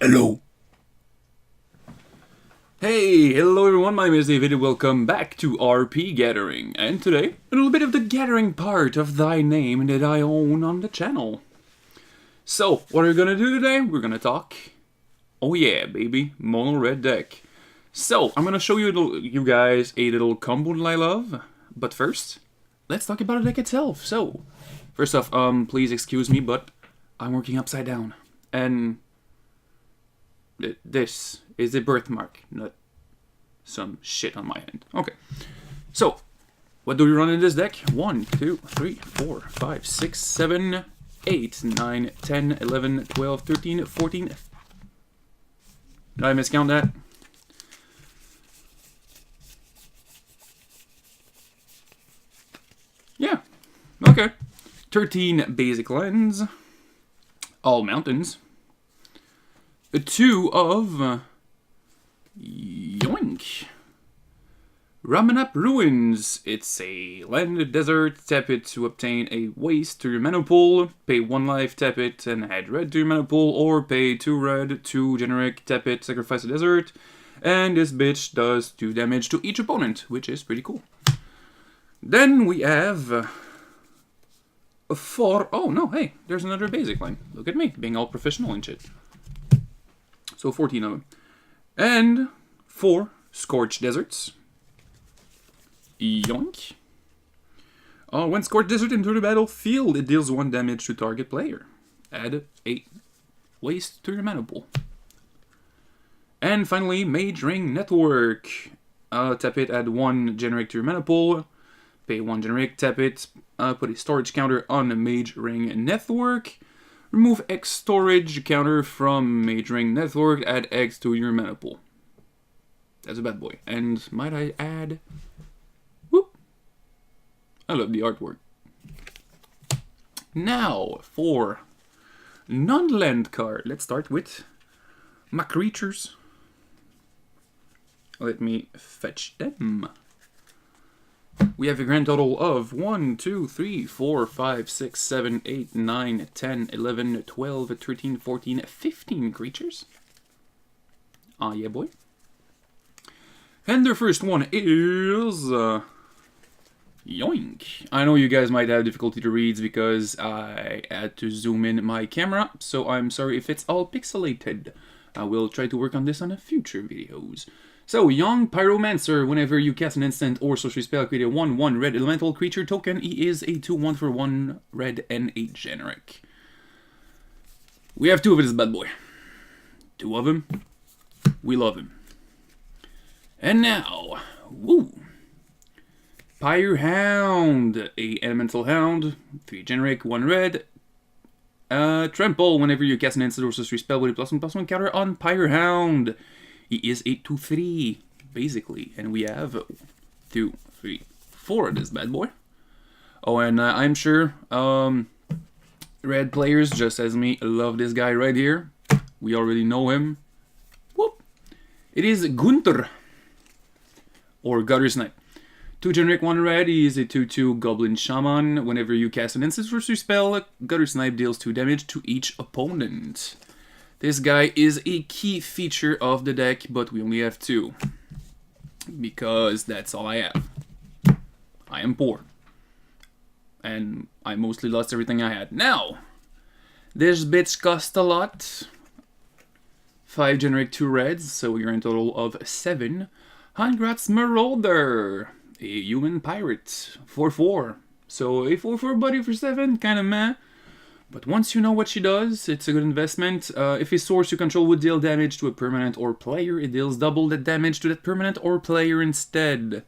Hello. Hey, hello everyone, my name is David and welcome back to RP Gathering. And today, a little bit of the gathering part of thy name that I own on the channel. So, what are we gonna do today? We're gonna talk, oh yeah baby, mono red deck. So, I'm gonna show you guys a little combo that I love. But first, let's talk about the deck itself. So, first off, please excuse me, but I'm working upside down. And this is a birthmark, not some shit on my end. Okay, so what do we run in this deck? 1, 2, 3, 4, 5, 6, 7, 8, 9, 10, 11, 12, 13, 14. Did I miscount that? Yeah, okay. 13 basic lands, all mountains. 2 of Yoink. Ramanap Ruins. It's a land desert. Tap it to obtain a waste to your mana pool. Pay 1 life, tap it, and add red to your mana pool. Or pay 2 red, 2 generic, tap it, sacrifice a desert. And this bitch does 2 damage to each opponent, which is pretty cool. Then we have 4. Oh no, hey, there's another basic line. Look at me, being all professional and shit. So 14 of them. And 4 Scorched Deserts. Yoink. When Scorched Desert enters the battlefield, it deals 1 damage to target player. Add 8 waste to your mana pool. And finally, Mage Ring Network. Tap it, add 1 generic to your mana pool. Pay 1 generic, tap it, put a storage counter on the Mage Ring Network. Remove X storage counter from Mage Ring Network, add X to your mana pool. That's a bad boy. And might I add... Whoop! I love the artwork. Now, for non-land card, let's start with my creatures. Let me fetch them. We have a grand total of 1, 2, 3, 4, 5, 6, 7, 8, 9, 10, 11, 12, 13, 14, 15 creatures. Ah, yeah, boy. And the first one is... Yoink. I know you guys might have difficulty to read because I had to zoom in my camera, so I'm sorry if it's all pixelated. I will try to work on this on a future videos. So, Young Pyromancer, whenever you cast an instant or sorcery spell, create a 1/1 red elemental creature token. He is a 2/1 for 1 red and a generic. We have 2 of this bad boy. 2 of him. We love him. And now, woo! Pyre Hound, a elemental hound, 3 generic, 1 red. Trample, whenever you cast an instant or sorcery spell with a +1/+1 counter on Pyre Hound. He is 8/2/3, basically, and we have 2, 3, 4 of this bad boy. Oh, and I'm sure red players, just as me, love this guy right here. We already know him. Whoop! It is Gunther, or Gutter Snipe. 2 generic, 1 red. He is a 2/2 Goblin Shaman. Whenever you cast an instant sorcery spell, Gutter Snipe deals 2 damage to each opponent. This guy is a key feature of the deck, but we only have 2. Because that's all I have. I am poor. And I mostly lost everything I had. Now, this bitch cost a lot. 5 generic, 2 reds, so you're in total of 7. Hangrat's Marauder, a human pirate, 4/4. So a 4/4 buddy for 7, kinda meh. But once you know what she does, it's a good investment. If a source you control would deal damage to a permanent or player, it deals double the damage to that permanent or player instead.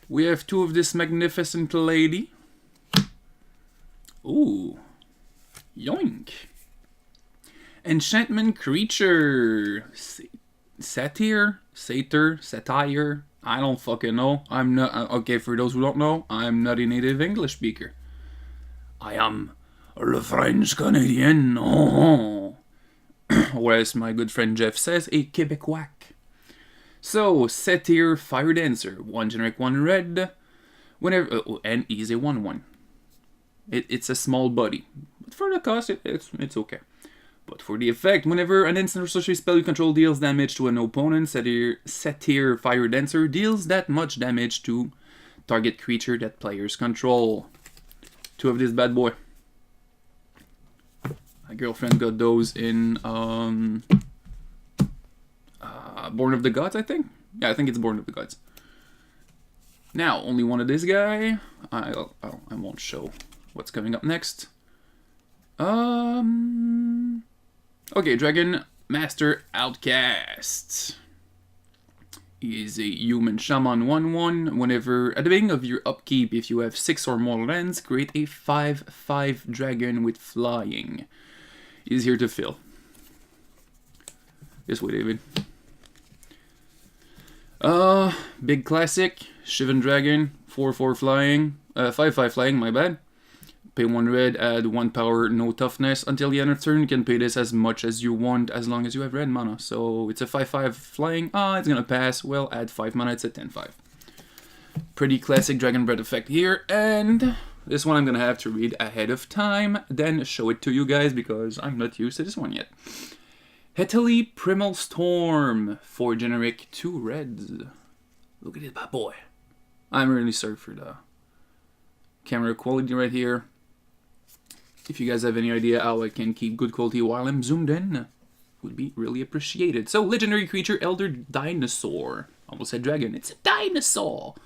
We have 2 of this magnificent lady. Ooh. Yoink. Enchantment Creature. Satire? I don't fucking know. I'm not... Okay, for those who don't know, I'm not a native English speaker. I am... Le French Canadian, or as my good friend Jeff says, a Quebecois. So, Satyr Fire Dancer, 1 generic, 1 red, whenever, and he's a 1/1. It's a small buddy, but for the cost, it's okay. But for the effect, whenever an instant or sorcery spell you control deals damage to an opponent, Satyr Fire Dancer deals that much damage to target creature that players control. 2 of this bad boy. My girlfriend got those in Born of the Gods, I think? Yeah, I think it's Born of the Gods. Now, only one of this guy. I won't show what's coming up next. Okay, Dragon Master Outcast. He is a human shaman 1/1. Whenever, at the beginning of your upkeep, if you have 6 or more lands, create a 5/5 dragon with flying. He's here to fill. This way, David. Big classic. Shivan Dragon. 4/4 flying. 5/5 flying, my bad. Pay 1 red, add 1 power, no toughness. Until the end of turn, you can pay this as much as you want, as long as you have red mana. So it's a 5/5 flying. It's gonna pass. Well, add 5 mana, it's a 10/5. Pretty classic Dragon Breath effect here, and this one I'm gonna have to read ahead of time, then show it to you guys, because I'm not used to this one yet. Hetali Primal Storm, 4 generic, 2 reds. Look at this bad boy. I'm really sorry for the camera quality right here. If you guys have any idea how I can keep good quality while I'm zoomed in, would be really appreciated. So, legendary creature, Elder Dinosaur. Almost said dragon, it's a dinosaur!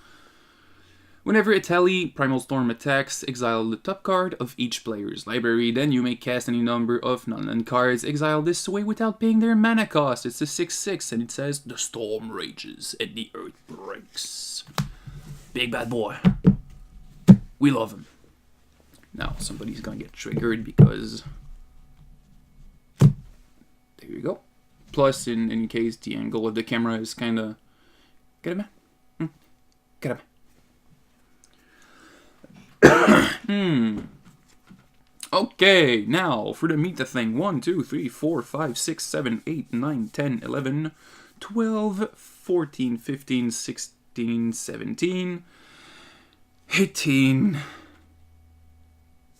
Whenever Hetali Primal Storm attacks, exile the top card of each player's library, then you may cast any number of non-land cards. Exile this way without paying their mana cost. It's a 6/6, and it says, the storm rages and the earth breaks. Big bad boy. We love him. Now, somebody's gonna get triggered because... There you go. Plus, in case the angle of the camera is kinda... Get him, man. Get him. Okay, now for the meat of thing. 1, 2, 3, 4, 5, 6, 7, 8, 9, 10, 11, 12, 14, 15, 16, 17, 18,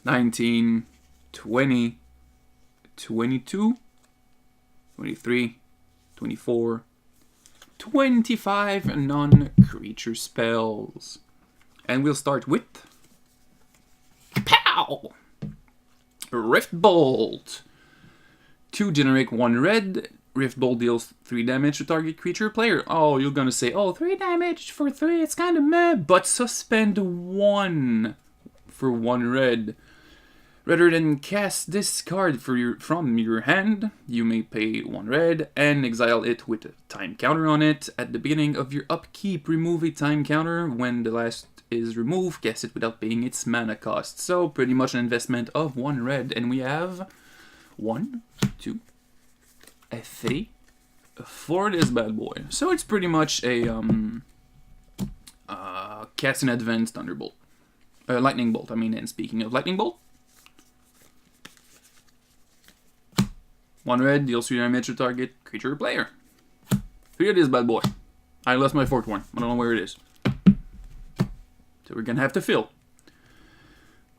19, 20, 22, 23, 24, 25 non-creature spells. And we'll start with... Pow! Rift Bolt. 2 generic, 1 red. Rift Bolt deals 3 damage to target creature or player. Oh, you're gonna say, oh, 3 damage for 3, it's kind of meh. But suspend 1 for 1 red. Rather than cast this card from your hand, you may pay 1 red and exile it with a time counter on it. At the beginning of your upkeep, remove a time counter. When the last is removed, cast it without paying its mana cost. So pretty much an investment of 1 red, and we have 1, 2, 3, 4 this bad boy. So it's pretty much a cast in advance Thunderbolt, Lightning Bolt. I mean, and speaking of Lightning Bolt, 1 red deals 3 damage to target creature or player. 3 of this bad boy. I lost my 4th one. I don't know where it is. So we're gonna have to fill.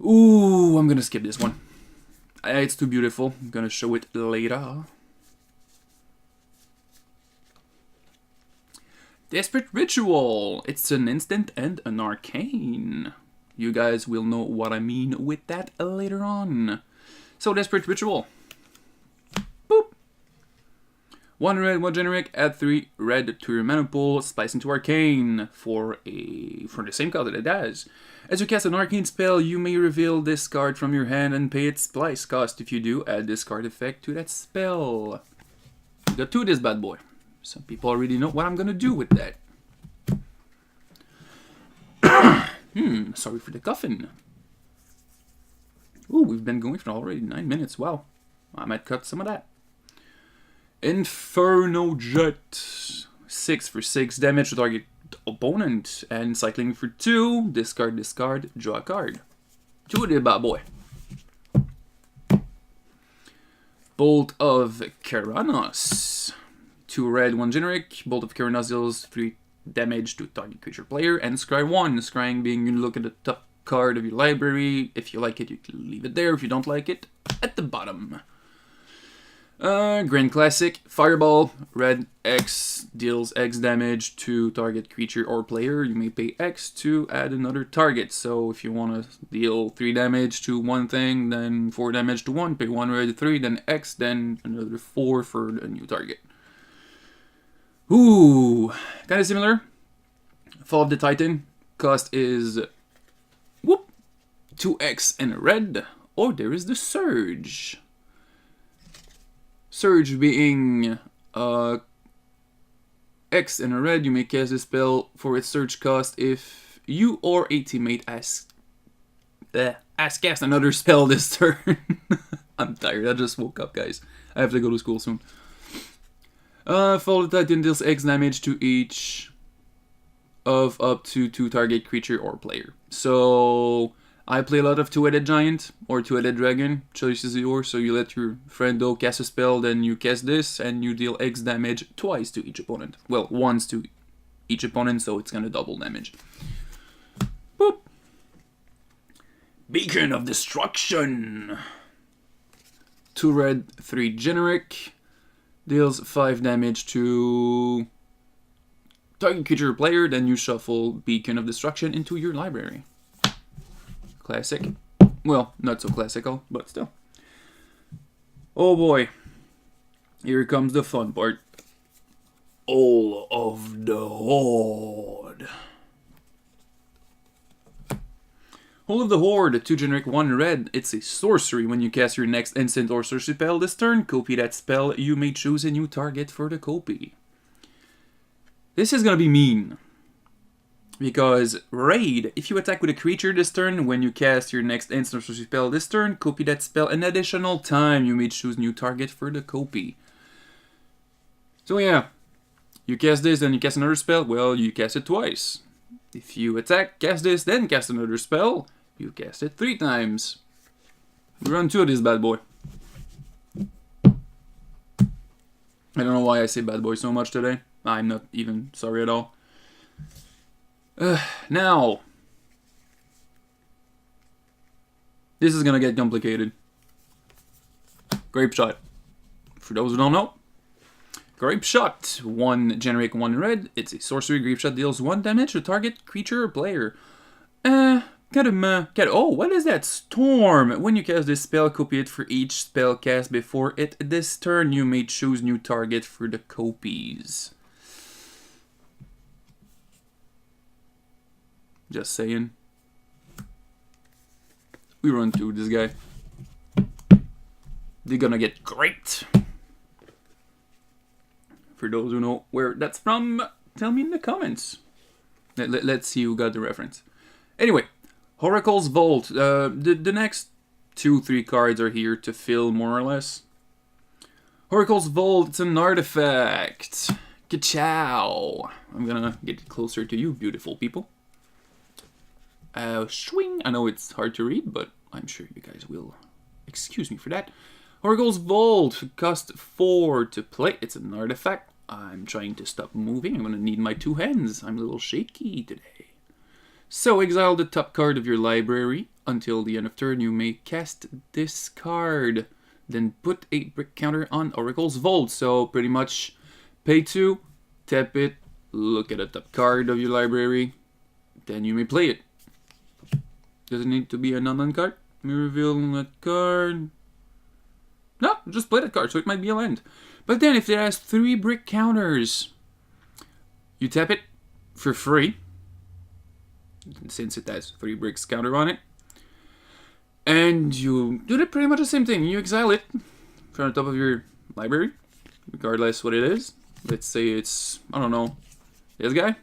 Ooh, I'm gonna skip this one. It's too beautiful. I'm gonna show it later. Desperate Ritual. It's an instant and an arcane. You guys will know what I mean with that later on. So, Desperate Ritual. Boop. 1 red, 1 generic, add 3 red to your mana pool, splice into arcane for the same color that it has. As you cast an arcane spell, you may reveal this card from your hand and pay its splice cost. If you do, add this card effect to that spell. You got 2 of this bad boy. Some people already know what I'm gonna do with that. Sorry for the coffin. Ooh, we've been going for already 9 minutes. Wow. I might cut some of that. Inferno Jet. 6 for 6 damage to target opponent. And cycling for 2. Discard, draw a card. 2 of the bad boy. Bolt of Keranos. 2 red, 1 generic. Bolt of Keranos deals 3 damage to target creature player. And scry 1. Scrying being you look at the top card of your library. If you like it, you can leave it there. If you don't like it, at the bottom. Grand Classic, Fireball, red, X deals X damage to target creature or player. You may pay X to add another target. So if you want to deal 3 damage to one thing, then 4 damage to one, pay 1 red 3, then X, then another 4 for a new target. Ooh, kind of similar. Fall of the Titan, cost is, whoop, 2X and red. Or there is the Surge. Surge being X and a red, you may cast a spell for its surge cost if you or a teammate has cast another spell this turn. I'm tired, I just woke up, guys. I have to go to school soon. Fall of the Titan deals X damage to each of up to 2 target creature or player. So I play a lot of two-headed giant or two-headed dragon. Choice is yours. So you let your friendo cast a spell, then you cast this, and you deal X damage twice to each opponent. Well, once to each opponent, so it's gonna double damage. Boop. Beacon of Destruction. 2 red, 3 generic. Deals 5 damage to target creature or player. Then you shuffle Beacon of Destruction into your library. Classic. Well, not so classical, but still. Oh boy. Here comes the fun part. All of the Horde. All of the Horde, 2 generic, 1 red. It's a sorcery. When you cast your next instant or sorcery spell this turn, copy that spell. You may choose a new target for the copy. This is gonna be mean. Because Raid, if you attack with a creature this turn, when you cast your next instant or sorcery spell this turn, copy that spell an additional time. You may choose new target for the copy. So yeah, you cast this, then you cast another spell, well, you cast it twice. If you attack, cast this, then cast another spell, you cast it 3 times. We run 2 of this bad boy. I don't know why I say bad boy so much today. I'm not even sorry at all. Now, this is gonna get complicated. Grape Shot. For those who don't know, Grape Shot, 1 generic, 1 red. It's a sorcery. Grape Shot deals 1 damage to target creature or player. Oh, what is that? Storm. When you cast this spell, copy it for each spell cast before it. This turn, you may choose new target for the copies. Just saying. We run through this guy. They're gonna get great. For those who know where that's from, tell me in the comments. Let's see who got the reference. Anyway, Oracle's Vault. The next 2-3 cards are here to fill more or less. Oracle's Vault, it's an artifact. Ka-chow. I'm gonna get closer to you, beautiful people. Swing. I know it's hard to read, but I'm sure you guys will excuse me for that. Oracle's Vault costs 4 to play. It's an artifact. I'm trying to stop moving. I'm gonna need my 2 hands. I'm a little shaky today. So exile the top card of your library. Until the end of turn, you may cast this card. Then put a brick counter on Oracle's Vault. So pretty much pay 2, tap it, look at the top card of your library, then you may play it. Does it need to be a non-land card? Let me reveal that card. No, just play that card, so it might be a land. But then if it has 3 brick counters, you tap it for free, since it has 3 bricks counter on it. And you do pretty much the same thing. You exile it from the top of your library, regardless what it is. Let's say it's, I don't know, this guy.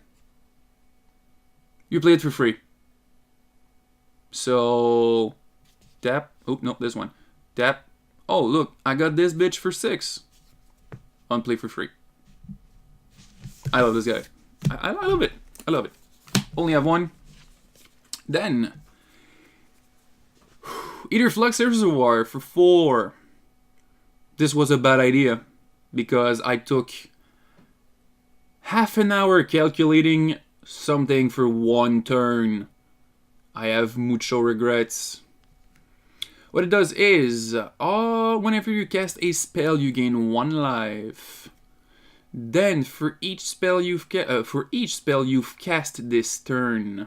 You play it for free. So, tap. Oh, no, this one. Tap. Oh, look, I got this bitch for 6. Unplay for free. I love this guy. I love it. I love it. Only have 1. Then, Eater Flux Reservoir for 4. This was a bad idea because I took half an hour calculating something for 1 turn. I have mucho regrets. What it does is, whenever you cast a spell, you gain 1 life. Then, for each spell you've cast this turn.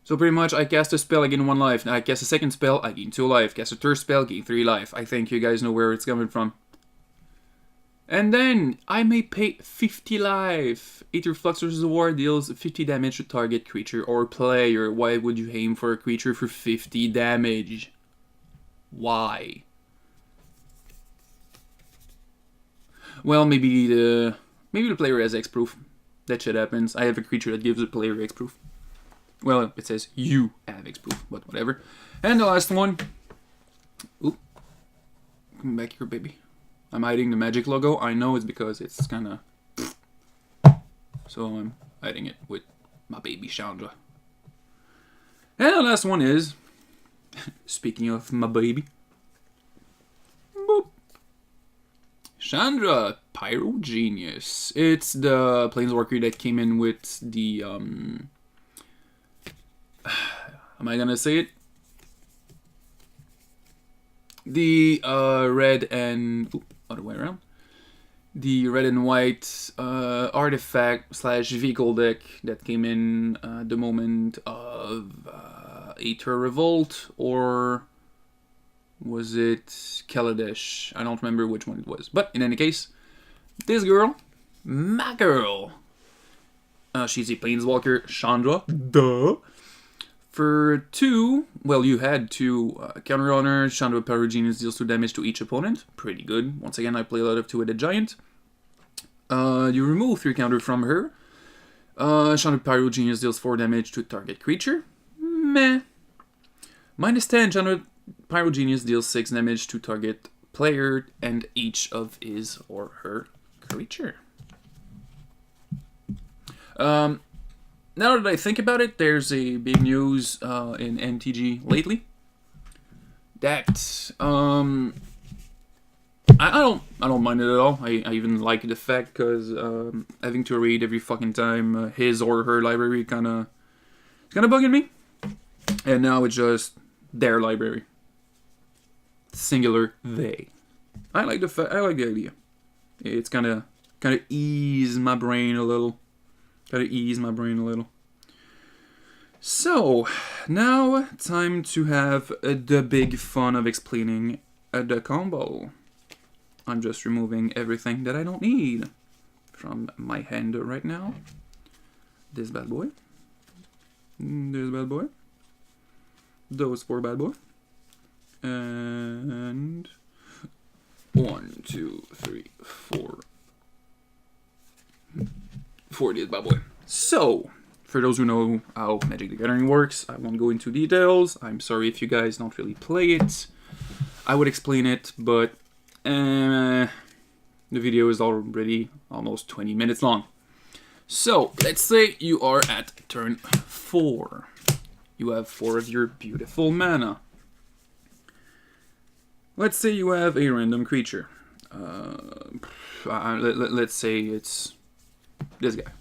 So pretty much, I cast a spell, I gain 1 life. Now I cast a second spell, I gain 2 life. Cast a third spell, gain 3 life. I think you guys know where it's coming from. And then, I may pay 50 life. Aether Flux's Award deals 50 damage to target creature or player. Why would you aim for a creature for 50 damage? Why? Well, maybe the player has X-Proof. That shit happens. I have a creature that gives the player X-Proof. Well, it says you have X-Proof, but whatever. And the last one. Oop. Come back here, baby. I'm hiding the magic logo. I know it's because it's kind of... So I'm hiding it with my baby Chandra. And the last one is... Speaking of my baby. Boop. Chandra, Pyro Genius. It's the Planeswalker that came in with the... Am I gonna say it? The red and... Ooh, other way around. The red and white artifact / vehicle deck that came in the moment of Aether Revolt, or was it Kaladesh? I don't remember which one it was. But in any case, this girl, my girl, she's a Planeswalker, Chandra. Duh. For 2, well, you had 2 counter honor. Chandra Pyro Genius deals 2 damage to each opponent. Pretty good. Once again, I play a lot of 2-headed giant. You remove 3 counter from her. Chandra Pyro Genius deals 4 damage to target creature. Meh. -10, Chandra Pyro Genius deals 6 damage to target player and each of his or her creature. Now that I think about it, there's a big news in MTG lately that I don't mind it at all. I even like the fact because having to read every fucking time his or her library it's kind of bugging me, and now it's just their library, singular they. I like the idea. It's kind of ease my brain a little. So, now time to have the big fun of explaining the combo. I'm just removing everything that I don't need from my hand right now. This bad boy. This bad boy. Those 4 bad boy. And 1, 2, 3, 4. 40th bad boy. So, for those who know how Magic the Gathering works, I won't go into details. I'm sorry if you guys don't really play it. I would explain it, but the video is already almost 20 minutes long. So, let's say you are at turn 4. You have 4 of your beautiful mana. Let's say you have a random creature. Let's say it's this guy.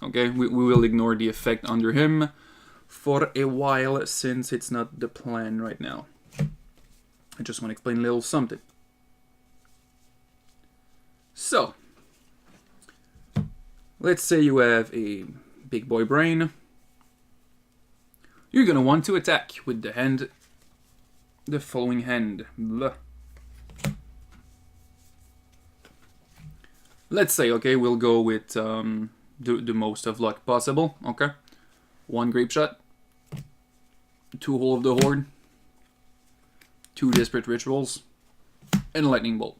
Okay, we will ignore the effect under him for a while since it's not the plan right now. I just want to explain a little something. So, let's say you have a big boy brain. You're going to want to attack with the following hand. Blah. Let's say, okay, we'll go with the most of luck possible, okay? 1 Grape Shot, 2 Hole of the Horde, 2 Desperate Rituals, and Lightning Bolt.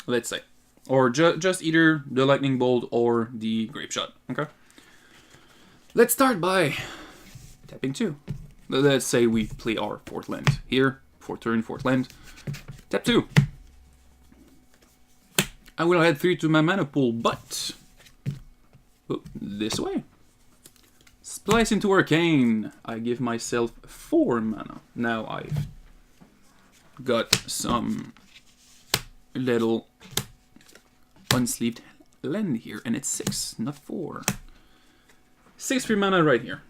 Let's say. Or just either the Lightning Bolt or the Grape Shot, okay? Let's start by tapping 2. Let's say we play our 4th land here, 4th turn, 4th land. Tap 2. I will add 3 to my mana pool, but this way. Splice into Arcane. I give myself 4 mana. Now I've got some little unsleeved land here, and it's 6, not 4. 6 free mana right here.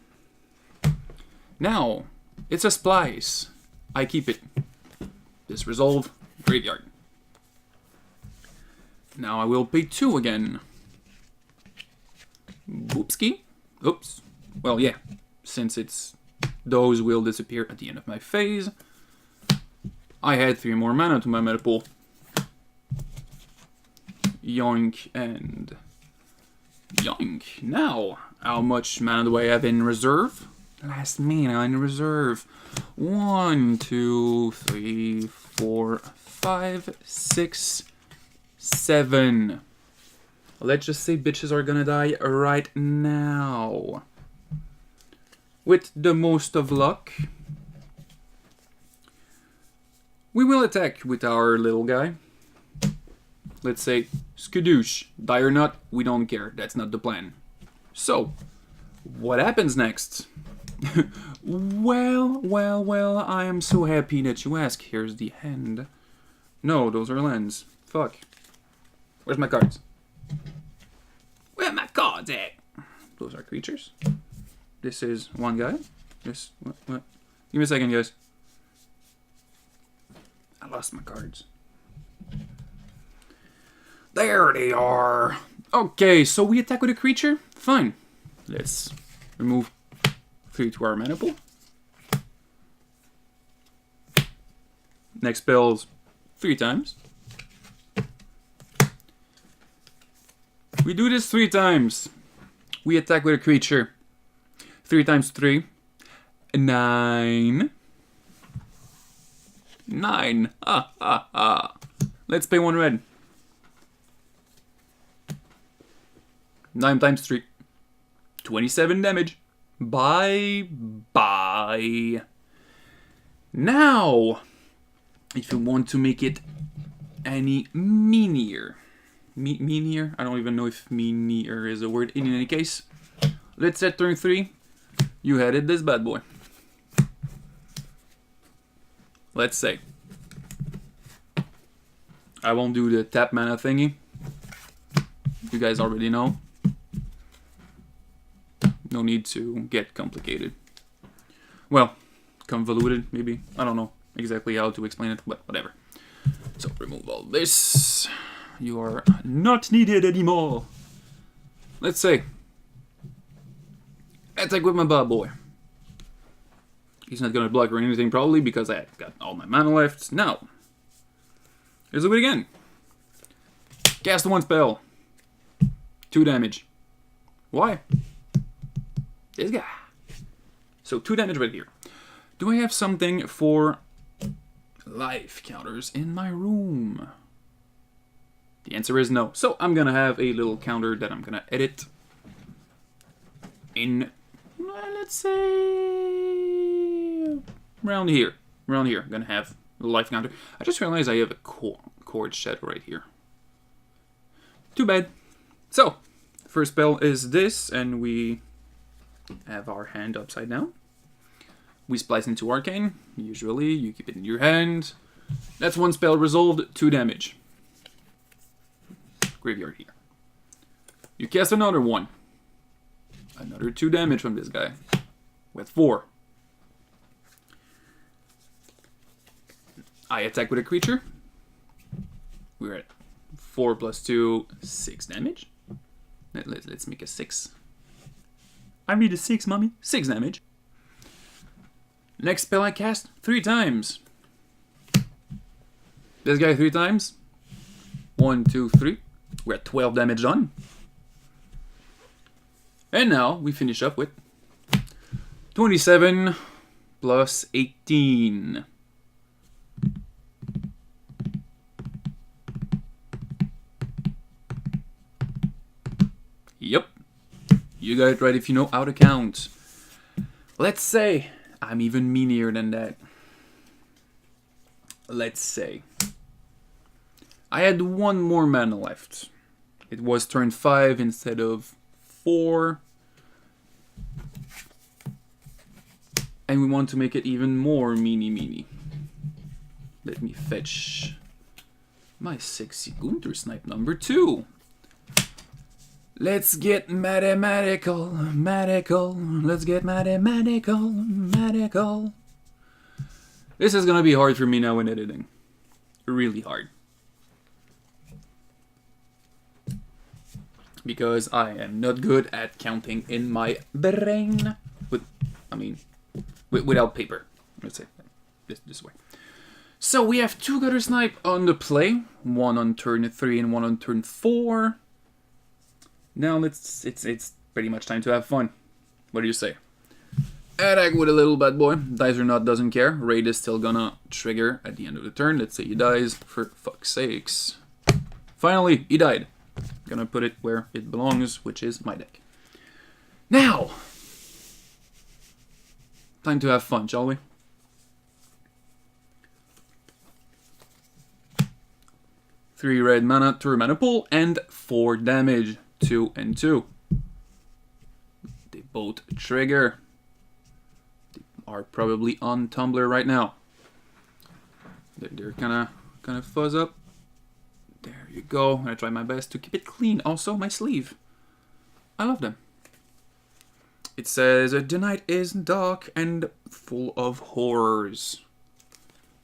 Now, it's a splice. I keep it. This resolve, graveyard. Now I will pay 2 again. Boopski. Oops. Well, yeah. Since it's... those will disappear at the end of my phase. I had 3 more mana to my mana pool. Yoink and... yoink. Now, how much mana do I have in reserve? Last mana in reserve. 1, 2, 3, 4, 5, 6, 7. Let's just say bitches are gonna die right now. With the most of luck, we will attack with our little guy. Let's say, skadoosh, die or not, we don't care, that's not the plan. So, what happens next? well, I am so happy that you ask. Here's the hand. No, those are lands. Fuck. Where's my cards? Where are my cards at? Those are creatures. This is one guy. This, what? Give me a second, guys. I lost my cards. There they are. Okay, so we attack with a creature? Fine. Let's remove 3 to our mana pool. Next spells 3 times. We do this 3 times. We attack with a creature. 3 times 3. 9. 9. Let's pay 1 red. 9 times 3. 27 damage. Bye. Now, if you want to make it any meanier. Meanier? I don't even know if meanier is a word. In any case, let's set turn 3. You headed this bad boy. Let's say. I won't do the tap mana thingy. You guys already know. No need to get complicated. Well, convoluted, maybe. I don't know exactly how to explain it, but whatever. So, remove all this. You are not needed anymore. Let's say. Attack with my bad boy. He's not gonna block or anything, probably, because I got all my mana left. Now, here's do it again. Cast 1 spell. 2 damage. Why? This guy. So 2 damage right here. Do I have something for life counters in my room? The answer is no. So I'm gonna have a little counter that I'm gonna edit in, let's say, around here. Around here. I'm gonna have a life counter. I just realized I have a cord shed right here. Too bad. So, first spell is this, and we have our hand upside down. We splice into Arcane. Usually, you keep it in your hand. That's 1 spell resolved, 2 damage. Graveyard here. You cast another 1. Another 2 damage from this guy. With 4. I attack with a creature. We're at 4 plus 2, 6 damage. Let's make a 6. I need a 6, mommy. 6 damage. Next spell I cast 3 times. This guy 3 times. 1, 2, 3. We're at 12 damage done. And now we finish up with 27 plus 18. Yep. You got it right if you know how to count. Let's say I'm even meanier than that. Let's say I had 1 more mana left. It was turn 5 instead of 4. And we want to make it even more meanie. Let me fetch my sexy Gunter Snipe number 2. Let's get mathematical, medical. Let's get mathematical, medical. This is gonna be hard for me now in editing. Really hard. Because I am not good at counting in my brain. Without paper. Let's say this way. So we have 2 gutter snipe on the play. 1 on turn 3 and 1 on turn 4. Now it's pretty much time to have fun. What do you say? Attack with a little bad boy. Dies or not, doesn't care. Raid is still gonna trigger at the end of the turn. Let's say he dies, for fuck's sakes. Finally, he died. Gonna put it where it belongs, which is my deck. Now, time to have fun, shall we? Three red mana, 2 mana pool, and 4 damage. 2 and 2. They both trigger. They are probably on Tumblr right now. They're kind of fuzz up. There you go. I try my best to keep it clean. Also, my sleeve. I love them. It says, the night is dark and full of horrors.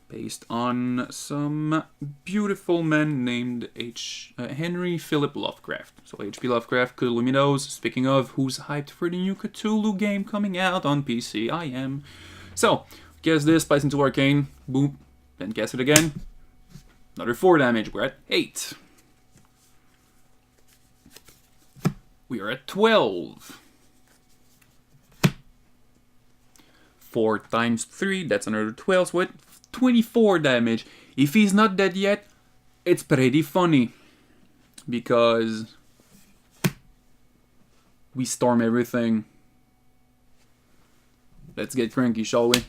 Based on some beautiful man named Henry Philip Lovecraft. So H.P. Lovecraft, Cthulhu knows. Speaking of, who's hyped for the new Cthulhu game coming out on PC? I am. So, cast this, Spice into Arcane. Boop. Then cast it again. Another 4 damage. We're at 8. We are at 12. 4 times 3, that's another 12. So what? 24 damage. If he's not dead yet, it's pretty funny. Because we storm everything. Let's get cranky, shall we?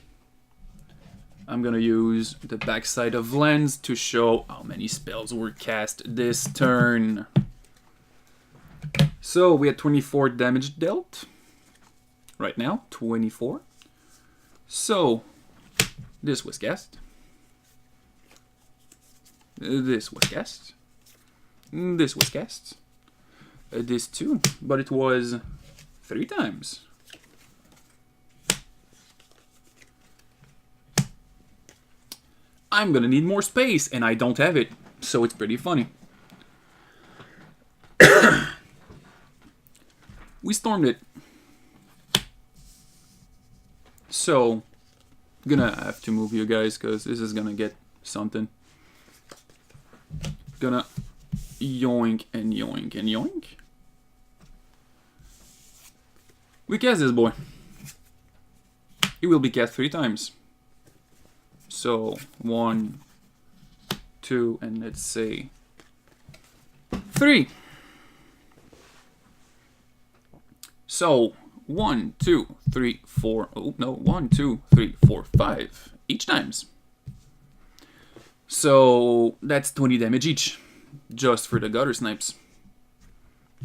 I'm gonna use the backside of lens to show how many spells were cast this turn. So we had 24 damage dealt. Right now, 24. So this was cast. This was cast. This was cast. This too, but it was 3 times. I'm gonna need more space, and I don't have it, so it's pretty funny. We stormed it. So, gonna have to move you guys, because this is gonna get something. Gonna yoink and yoink and yoink. We cast this boy. It will be cast 3 times. So 1, 2, and let's say 3. So 1, 2, 3, 4. Oh no, 1, 2, 3, 4, 5 each times. So that's 20 damage each, just for the gutter snipes.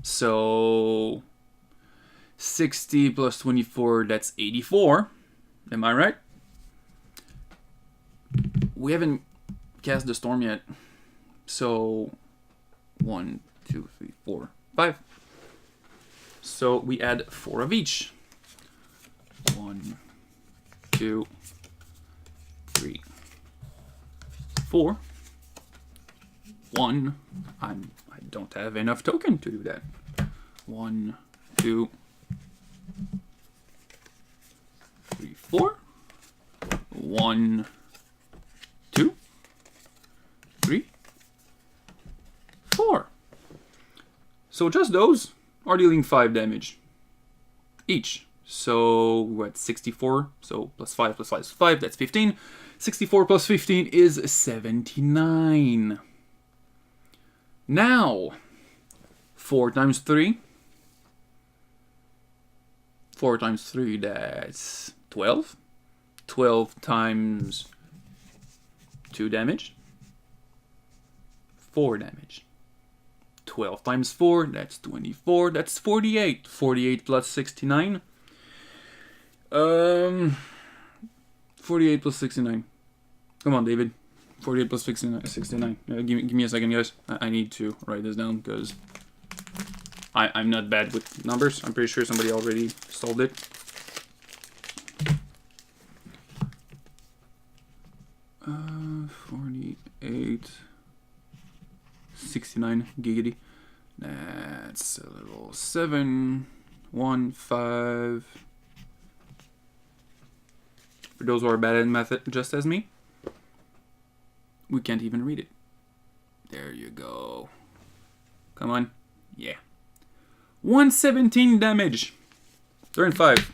So 60 plus 24, that's 84. Am I right? We haven't cast the storm yet. So 1, 2, 3, 4, 5. So we add 4 of each. 1, 2, 3, 4. 1. I don't have enough token to do that. 1, 2, 3, 4. 1, 2, 3, 4. So just those are dealing 5 damage each. So we're at 64. So plus 5 plus 5 is 5. That's 15. 64 plus 15 is 79. Now, 4 times 3. 4 times 3, that's 12. 12 times 2 damage. 4 damage. 12 times 4, that's 24. That's 48. 48 plus 69. 48 plus 69. Come on, David. 48 plus 69. Give me a second, guys. I need to write this down because I'm not bad with numbers. I'm pretty sure somebody already solved it. Uh, 48, 69 giggity. That's a little 7, 1, 5. For those who are bad at math, just as me, we can't even read it. There you go. Come on. Yeah. 117 damage. Turn 5.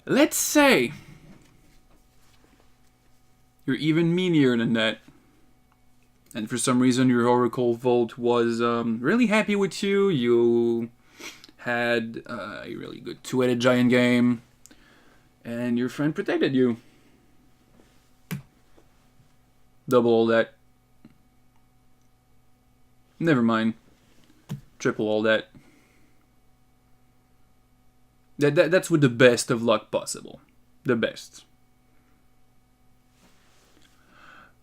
Let's say you're even meaner than that. And for some reason your Oracle Vault was really happy with you. You had a really good two-headed giant game. And your friend protected you. Double all that. Never mind. Triple all that. That's with the best of luck possible. The best.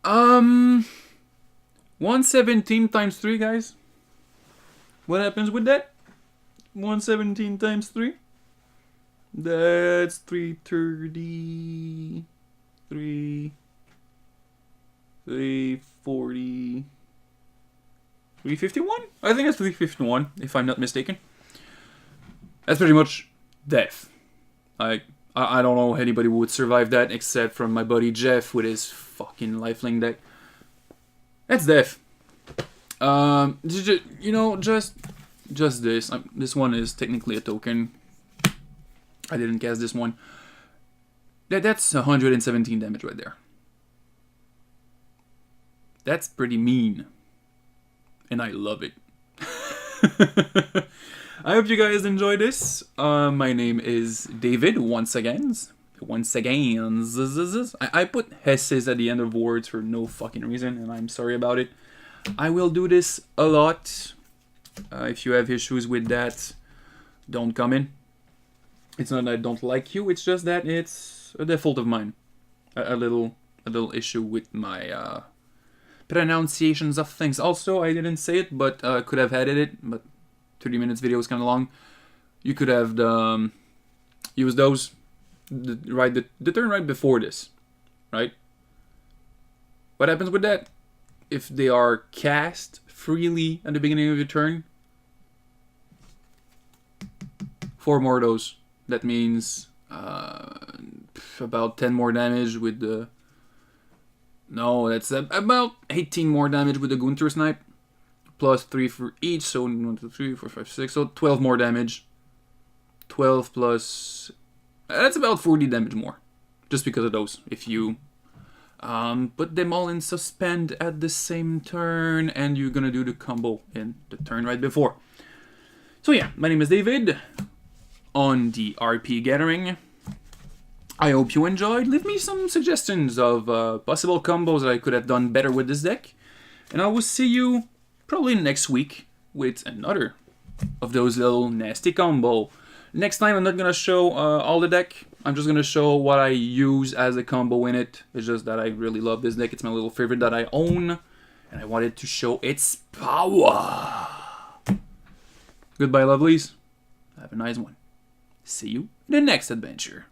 117 times 3, guys. What happens with that? 117 times 3? That's 330. 340. 351? I think it's 351, if I'm not mistaken. That's pretty much death. I don't know anybody who would survive that except from my buddy Jeff with his fucking lifelink deck. That's death. You know, just this. This one is technically a token. I didn't cast this one. That's 117 damage right there. That's pretty mean. And I love it. I hope you guys enjoy this. My name is David, once again. I put Hesses at the end of words for no fucking reason, and I'm sorry about it. I will do this a lot. If you have issues with that, don't come in. It's not that I don't like you, it's just that it's a default of mine. A little issue with my pronunciations of things. Also, I didn't say it, but could have added it, but 30 minutes video is kind of long. You could have used those the turn right before this, right? What happens with that? If they are cast freely at the beginning of your turn, 4 more of those. That means about 10 more damage with the... No, that's about 18 more damage with the Gunter Snipe. Plus 3 for each, so 1, 2, 3, 4, 5, 6, so 12 more damage. 12 plus... That's about 40 damage more. Just because of those. If you put them all in suspend at the same turn, and you're gonna do the combo in the turn right before. So yeah, my name is David, on the RP Gathering. I hope you enjoyed. Leave me some suggestions of possible combos that I could have done better with this deck. And I will see you probably next week with another of those little nasty combo. Next time I'm not going to show all the deck. I'm just going to show what I use as a combo in it. It's just that I really love this deck. It's my little favorite that I own. And I wanted to show its power. Goodbye, lovelies. Have a nice one. See you in the next adventure.